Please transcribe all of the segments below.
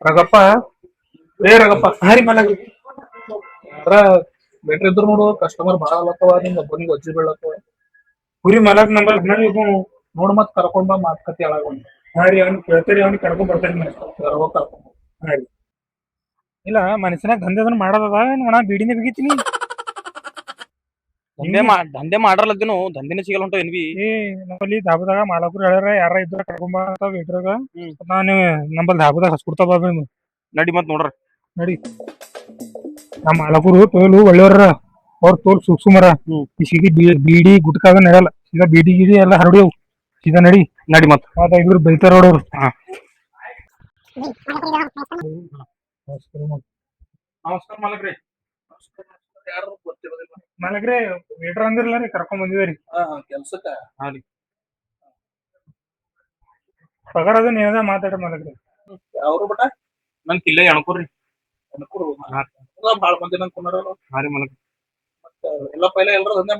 ರಗಪ್ಪ ರಗಪ್ಪ ಹರಿ ಮಲಗ್ರಿ ಅದ್ರ ಬೆಟ್ರ್ ಇದ್ರು ನೋಡು ಕಸ್ಟಮರ್ ಬಾಳ ಆಗ್ಲತ್ತವ ನಿಮ್ ಒಬ್ಬನಿಗೆ ವಜ್ಜಿ ಬೀಳತ್ತವ ಕುರಿ ಮಲಗ್ ನಂಬಲ್ ನೋಡ್ ಮತ್ ಕರ್ಕೊಂಡ್ ಬಾ ಮಾತುಕತೆ ಅಳಗೊಂಡು ಹಾ ರೀ ಅವ್ನಿಗೆ ಕೇಳ್ತೀರಿ ಅವ್ನಿಗೆ ಕರ್ಕೊಂಡ್ ಬರ್ತಾನೆ ಕರ್ಕೊಂಡ್ ಹಾ ರೀ ಇಲ್ಲ ಮನಸ್ಸಿನಾಗ ದಂಧೆ ಮಾಡೋದದ ಒಣ ಬೀಡಿನೇ ಬಿಗಿತೀನಿ ದಂಧೆ ಮಾಡ್ರಲ್ಲದಿನು ದಂಧೆನೇ ಸಿಗಲ್ಲ ಹೊಂಟ ಏನ್ವಿ ನಮ್ಮಲ್ಲಿ ಧಾಬಾದಾಗ ಮಾಲಕರು ಹೇಳ್ಯಾರ ಯಾರ ಇದ್ರ ಕರ್ಕೊಂಬ ಇದ್ರಾಗ ನಾನು ನಮ್ಮಲ್ಲಿ ಧಾಬಾದಾಗ ಹಸ್ಕೊಡ್ತಾವ ನಡಿ ಮತ್ ನೋಡ್ರ ನಡಿ ನಮ್ಮ ಮಾಲಕರು ತೋಲು ಒಳ್ಳೆಯವ್ರ ಅವ್ರ ತೋಲ್ ಸುಮರ ಸೀದಿ ಬೀಡಿ ಗುಟ್ಕಾಗ ನಡೆಯಲ್ಲ ಸೀದಾ ಬೀಡಿ ಗಿಡಿ ಎಲ್ಲ ಹರಡಿಯವು ಸೀದಾ ನಡಿ ನಡಿ ಮತ್ ಇವ್ರು ಬೈತಾರ ನೋಡವ್ರು ನಮಸ್ಕಾರ ಮಾಲಕ್ರಿ ಯಾರು ಗೊತ್ತಿರೋದಿಲ್ಲ ಮಾಲಕ್ರಿ ವೇಟ್ರ್ ಅಂದಿರ್ಲ ರೀ ಕರ್ಕೊಂಡ್ ಬಂದಿದ್ದೀರಿ ಕೆಲ್ಸಕ್ಕ ಹಾ ರೀ ಪಗಾರ ಅದ ನೀವದ ಮಾತಾಡ ಮಾಲಕ್ರಿ ಅವ್ರು ಬಟ ನನ್ ಕಿಲ್ಲ ಎಣಕೂರ್ರಿ ಎಣಕೂರು ಭಾಳ ಮಂದಿ ನಂಗೆ ಕುಂದಾರಲ್ಲ ಹಾ ರೀ ಮಲಕ್ ಮತ್ತೆ ಎಲ್ಲ ಪೈಲ ಎಲ್ಲರೂ ದಂಧೆ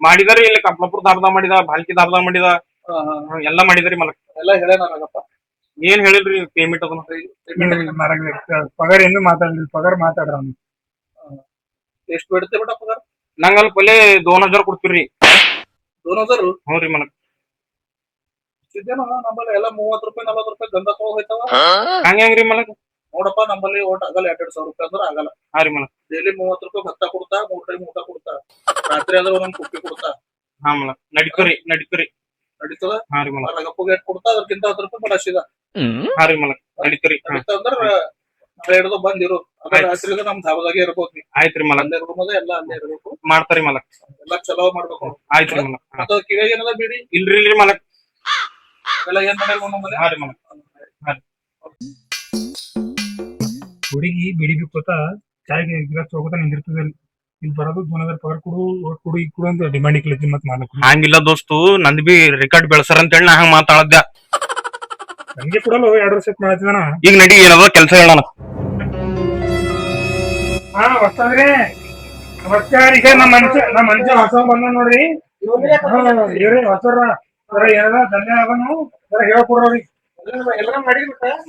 ಮಾಡಿದಾರಿ ಇಲ್ಲಿ ಕಪ್ಲಪುರ ದಾಬದಾಗ ಮಾಡಿದ ಭಾಲ್ಕಿ ದಾಬದಾಗ ಮಾಡಿದ ಎಲ್ಲ ಮಾಡಿದಾರಿ ಮಲಕ್ ಎಲ್ಲ ಹೇಳ್ಯಾನಪ್ಪ ಏನ್ ಹೇಳಿಲ್ರಿ ಪೇಮೆಂಟ್ ಅದನ್ನ ಪಗಾರ ಏನು ಮಾತಾಡ್ರಿ ಪಗಾರ ಮಾತಾಡ್ರ ಅವ್ನು ಎಷ್ಟು ಬಿಡುತ್ತೆ ಬೇಟ ಪಗಾರ ನಂಗಲ್ಲಿ ಪಲ್ಲೆ 2000 ಕೊಡ್ತೀರಿ 2000 ಹ್ಞೂ ರೀ ಮಲಕ್ ನಮ್ಮಲ್ಲಿ ಎಲ್ಲ 30 ರೂಪಾಯಿ 40 ರೂಪಾಯಿ ದಂಧ ತಗೋತಾವ ಹಂಗ್ರಿ ಮಲಕ್ ನೋಡಪ್ಪ ನಮ್ಮಲ್ಲಿ ಒಟ್ಟು ಆಗಲ್ಲ 2,000 ರೂಪಾಯಿ ಅಂದ್ರೆ ಆಗಲ್ಲ ಹಾ ರೀ ಮಲಕ್ ಡೈಲಿ 30 ರೂಪಾಯಿ ಭತ್ತ ಕೊಡ್ತಾ 3 ಟೈಮ್ ಊಟ ಕೊಡ್ತಾ ರಾತ್ರಿ ಆದ್ರೆ ಒಂದೊಂದು ಕುಪ್ಪಿ ಕೊಡ್ತಾ ಹಾ ಮಲಕ್ ನಡೀತರಿ ನಡೀತದ ಹಾ ರೀ ಮಲಕ್ ರಗಪ್ಪಗೆ ಎಷ್ಟು ಕೊಡ್ತಾ ಅದಕ್ಕಿಂತ 10 ರೂಪಾಯಿ ಬಡಸಿದ ಹಾ ರೀ ಮಲಕ್ ನಡೀತರಿ ಅಂದ್ರ ನಾಳೆ ಹಿಡಿದು ಬಂದಿರು ರಾತ್ರಿ ನಮ್ ಧಾಬಾದಾಗೆ ಇರ್ಬೇಕು ಆಯ್ತ್ರಿ ಮಲಕ್ ಅಲ್ಲೇ ರೂಮದ ಎಲ್ಲ ಅಲ್ಲೇ ಇರ್ಬೇಕು ಮಾಡ್ತಾರಿ ಮಲಕ್ ಎಲ್ಲ ಚಲೋ ಮಾಡ್ಬೇಕು ಆಯ್ತ್ರಿ ಮಲಕ್ ಮತ್ತೆ ಕಿವಿಯಾಗ ಏನದ ಬಿಡಿ ಇಲ್ರಿ ಮಲಕ್ ಎಲ್ಲ ಏನ್ ಮಾಡ್ಯಾರ ಹಾ ರೀ ಮಲಕ್ ಹುಡುಗಿ ಬಿಡಿ ಬಿಕ್ಕೋತ ಚಾಯ್ಗೆ ಗಿಲಾಸ್ ಹೋಗೋತ ನಿಂದಿರ್ತದೆ ಇಲ್ಲಿ ಬರೋದು 2000 ಪಗಾರ ಕೊಡು ಈಗ ಕೊಡು ಅಂತ ಡಿಮಾಂಡ್ ಇಕ್ಲತ್ತಿ ಮತ್ ಮಾಲಕ್ ಹಂಗಿಲ್ಲ ದೋಸ್ತು ನಂದ್ ಬಿ ರೆಕಾರ್ಡ್ ಬೆಳ್ಸರ್ ಅಂತ ಹೇಳಿ ನಾ ಹಂಗ ಮಾತಾಡದ್ದ ನಂಗೆ ಕೊಡಲ್ಲ 2 ವರ್ಷ ಮಾಡ್ತಿದಾನ ಈಗ ನಡಿ ಏನದ ಕೆಲಸ ಹೇಳೋಣ ಹಾ ಹೊಸ್ತಂದ್ರಿ ನಮಸ್ಕಾರ ಈಗ ನಮ್ಮ ಮನುಷ್ಯ ಹೊಸ ಬಂದ ನೋಡ್ರಿ ಇವ್ರಿ ಹೊಸರ ಏನದ ದಂಧೆ ಆಗನು ಹೇಳ್ಕೊಡ್ರಿ ಎಲ್ಲ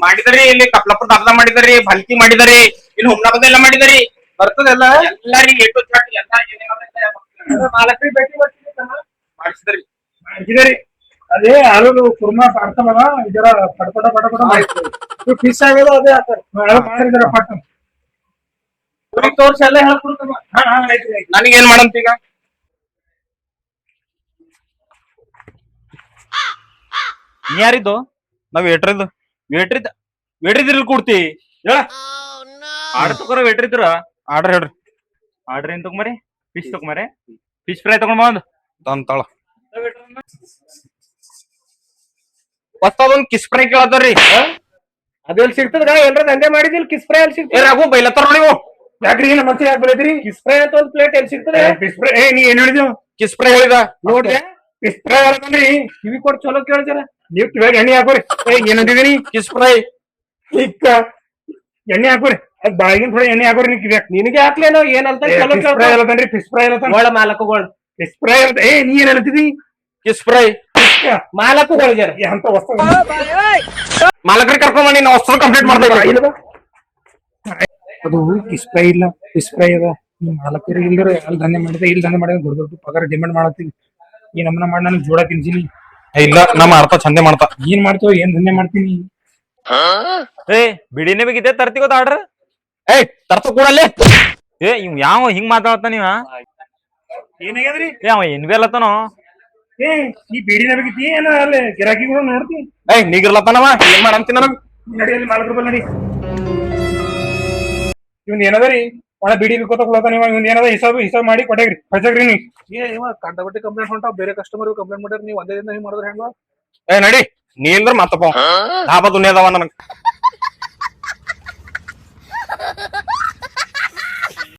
ಮಾಡಿದರಿ ಇಲ್ಲಿ ಕಪ್ಲಪುರ ದಾಬದ ಮಾಡಿದರಿ ಭಲ್ಕಿ ಮಾಡಿದರಿ ಇಲ್ಲಿ ಹುಮ್ನಾಬಾದ ಎಲ್ಲ ಮಾಡಿದರಿ ಬರ್ತದೆಲ್ಲ ಎಲ್ಲಾರಿಗೆ ಏಟು ಚಾಟ್ ಎಲ್ಲ ಮಾಲಕ್ರಿ ಭೇಟಿ ಮಾಡಿಸಿದರಿ ಮಾಡಿಸಿದರಿ ಅದೇ ಆಲೂ ಕುರ್ಮಾ ಪಾಡ್ತಾವಲ್ಲ ಇದರ ಪಟ ಫಿಶ್ ಆಗೋದು ಅದೇ ಮಾಡಿದಾರ ಪಟ್ಟ ತೋರ್ಸಿ ಎಲ್ಲ ಹೇಳ್ಕೊಡ್ತಮ್ಮ ನನಗೇನ್ ಮಾಡಂತ ಈಗ ಯಾರಿದ್ದು ನಾವ್ ವೇಟ್ರಿದ್ ಕೊಡ್ತಿ ಹೇಳ ಆರ್ಡರ್ ತಗೋರ ವೇಟ್ರಿದ್ರ ಆರ್ಡರ್ ಹೇಳ್ರಿ ಆರ್ಡರ್ ಏನ್ ತಗೊಂಬರಿ ಫಿಶ್ ತಗೊಂಬರಿ ಫಿಶ್ ಫ್ರೈ ತಗೊಂಡ್ ಬಂದ್ ತಂತಾಳ ಹೊಸದೊಂದ್ ಕಿಸ್ ಫ್ರೈ ಕೇಳತ್ತಾರ್ರಿ ಅದೆಲ್ಲಿ ಸಿಗ್ತದ ಎಲ್ರ ದಂಧೆ ಮಾಡಿದಿಲ್ ಕಿಸ್ ಫ್ರೈ ಎಲ್ಲಿ ಸಿಗ್ತದೆ ರಾಘು ಬೈಲತ್ತಾರ ನೀವು ಯಾಕ್ರಿ ಏನ್ ಮತ್ತೆ ಯಾಕೆ ಬೆಳೆದ್ರಿ ಕಿಸ್ ಫ್ರೈ ಅಂತ ಒಂದ್ ಪ್ಲೇಟ್ ಎಲ್ಲಿ ಸಿಗ್ತದೆ ಕಿಸ್ ಫ್ರೈ ನೀ ಏನ್ ಹೇಳಿದ್ಯೋ ಕಿಸ್ ಫ್ರೈ ಹೇಳಿದ ನೋಡ್ರಿ ಕಿಸ್ ಫ್ರೈ ಅಲ್ರಿ ಕಿವಿ ಕೊಟ್ಟು ಚಲೋ ಕೇಳ್ತಾರ ನೀವ್ ಕಿವ್ಯಾಗ ಎಣ್ಣೆ ಹಾಕೋರಿ ಏನಂದಿದೀನಿ ಕಿಸ್ ಫ್ರೈ ಈಗ ಎಣ್ಣೆ ಹಾಕೋರಿ ಅದ್ ಬಾಯಿಗಿನ ಥೋಡೆ ಎಣ್ಣೆ ಹಾಕೋರಿ ನೀವು ಕಿವ್ಯಾಗ ನಿನಗೆ ಹಾಕ್ಲೇನೋ ಏನಂತ ಫಿಶ್ ಫ್ರೈ ಅಲ್ಲತನ್ರಿ ಫಿಶ್ ಫ್ರೈ ಅಲ್ಲತಾನ ಒಳ ಮಾಲಕಗಳು ಫಿಶ್ ಫ್ರೈ ಅಂತ ನೀ ಏನ್ ಹೇಳ್ತಿದಿ ಕಿಸ್ ಫ್ರೈ ಮಾಲಕಗಳು ಜರ ಅಂತ ವಸ್ತು ಮಾಲಕರಿಗೆ ಕರ್ಕೊಂಡ್ ಬನ್ನಿ ನಾವು ವಸ್ತು ಕಂಪ್ಲೀಟ್ ಮಾಡ್ತಾ ಅದು ಫಿಶ್ ಫ್ರೈ ಇಲ್ಲ ಫಿಶ್ ಫ್ರೈ ಅದ ನಿಮ್ ಮಾಲಕರಿಗೆ ಇಲ್ದ್ರ ಅಲ್ಲಿ ದಂಧೆ ಮಾಡಿದ ಇಲ್ಲಿ ದಂಧೆ ಮಾಡಿದ ದೊಡ್ಡ ದೊಡ್ಡ ಪಗಾರ ಡಿಮ್ಯಾಂಡ್ ಮಾಡತ್ತೀನಿ ಈ ನಮ್ಮನ್ನ ಮಾಡಿ ನನಗೆ ಜೋಡ ತಿನ್ಸಿನಿ ಇಲ್ಲ ನಮ್ಮ ಅರ್ಥ ಚಂದೆ ಮಾಡ್ತಾ ಏನ್ ಮಾಡ್ತೇವ ಏನ್ ದಂಧೆ ಮಾಡ್ತೀನಿ ಏ ಬಿಡಿನೇ ಬೇಕಿದೆ ತರ್ತಿಗೋತ ಆರ್ಡರ್ ಏಯ್ ತರ್ತ ಕೂಡಲ್ಲೇ ಏ ಇವ್ ಯಾವ ಹಿಂಗ್ ಮಾತಾಡ್ತಾನ ನೀವ ಏನಾಗ್ಯದ್ರಿ ಅವ ಏನ್ ಬೇಲತ್ತನೋ ಏ ಈ ಬೇಡಿನ ಬೇಕಿತಿ ಏನ ಅಲ್ಲಿ ಗಿರಾಕಿಗಳು ನೋಡ್ತಿ ಏಯ್ ನೀಗಿರ್ಲತ್ತನವ ಏನ್ ಮಾಡಂತಿ ನನಗ್ ನಡಿಯಲ್ಲಿ ಮಾಲಕರು ಬಲ್ ನಡಿ ಇವ್ನ ಏನದರಿ ಒಳ ಬಿಡಿ ಬಿಕೋತ ಕೊಡತಾನ ಇವ್ನ ಏನದ ಹಿಸಾಬ್ ಮಾಡಿ ಕೊಟ್ಟಾಗ್ರಿ ಕಳ್ಸಾಗ್ರಿ ನೀ ಇವ ಕಂಡಬಟ್ಟಿ ಕಂಪ್ಲೇಂಟ್ ಹೊಂಟಾವ್ ಬೇರೆ ಕಸ್ಟಮರ್ ಕಂಪ್ಲೇಂಟ್ ಮಾಡ್ಯಾರ ನೀವು ಒಂದೇ ದಿನ ಹಿಂಗ್ ಮಾಡಿದ್ರೆ ಹೆಂಗ ಏ ನಡಿ ನೀ ಇಲ್ದ್ರ ಮತ್ತಪ್ಪ ಧಾಬಾ ದುನಿಯಾದವ ನನಗ್